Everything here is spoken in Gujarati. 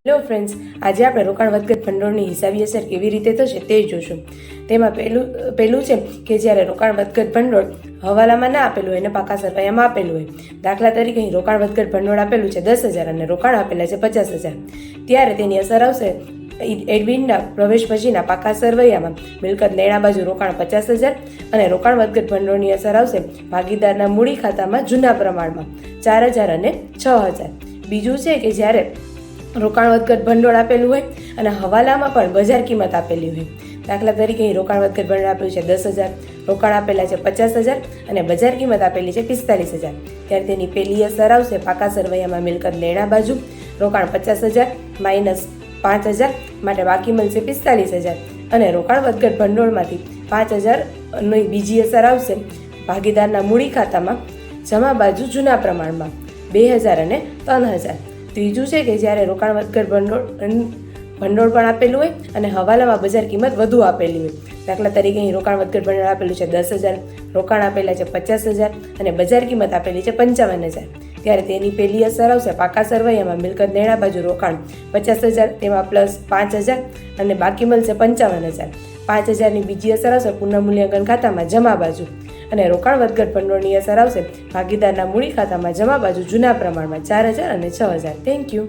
હેલો ફ્રેન્ડ્સ, આજે આપણે રોકાણ વધઘટ ભંડોળની હિસાબી અસર કેવી રીતે થશે તે જોશું. તેમાં પહેલું છે કે જ્યારે રોકાણ વધઘટ ભંડોળ હવાલામાં ના આપેલું હોય અને પાકા સરવાયામાં આપેલું હોય. દાખલા તરીકે અહીં રોકાણ વધઘટ ભંડોળ આપેલું છે 10,000 અને રોકાણ આપેલા છે 50,000. ત્યારે તેની અસર આવશે એડમિનના પ્રવેશ પછીના પાકા સરવૈયામાં મિલકત લેણા બાજુ રોકાણ 50,000 અને રોકાણ વધઘટ ભંડોળની અસર આવશે ભાગીદારના મૂડી ખાતામાં જૂના પ્રમાણમાં 4,000 અને 6,000. બીજું છે કે જ્યારે રોકાણ વધઘટ ભંડોળ આપેલું હોય અને હવાલામાં પણ બજાર કિંમત આપેલી હોય. દાખલા તરીકે અહીં રોકાણ વધઘટ ભંડોળ આપેલું છે 10,000, રોકાણ આપેલા છે 50,000 અને બજાર કિંમત આપેલી છે 45,000. ત્યારે તેની પહેલી અસર આવશે પાકા સરવૈયામાં મિલકત લેણા બાજુ રોકાણ 50,000 માઇનસ 5,000 માટે બાકી મળશે 45,000 અને રોકાણ વધઘટ ભંડોળમાંથી 5,000ની બીજી અસર આવશે ભાગીદારના મૂડી ખાતામાં જમા બાજુ જૂના પ્રમાણમાં 2,000 અને 3,000. ત્રીજું છે કે જ્યારે રોકાણ વધઘટ ભંડોળ પણ આપેલું હોય અને હવાલામાં બજાર કિંમત વધુ આપેલી હોય. દાખલા તરીકે અહીં રોકાણ વધઘટ ભંડોળ આપેલું છે 10,000, રોકાણ આપેલા છે 50,000 અને બજાર કિંમત આપેલી છે 55,000. ત્યારે તેની પહેલી અસર આવશે પાકા સરવૈયામાં મિલકત લેણા બાજુ રોકાણ 50,000 તેમાં પ્લસ 5,000 અને બાકી મળશે 55,000. 5,000ની બીજી અસર આવશે પુનઃમૂલ્યાંકન ખાતામાં જમા બાજુ અને રોકાણ વધઘટ ભંડોળની અસર આવશે ભાગીદારના મૂડી ખાતામાં જમા બાજુ જૂના પ્રમાણમાં 4,000 અને 6,000. Thank you.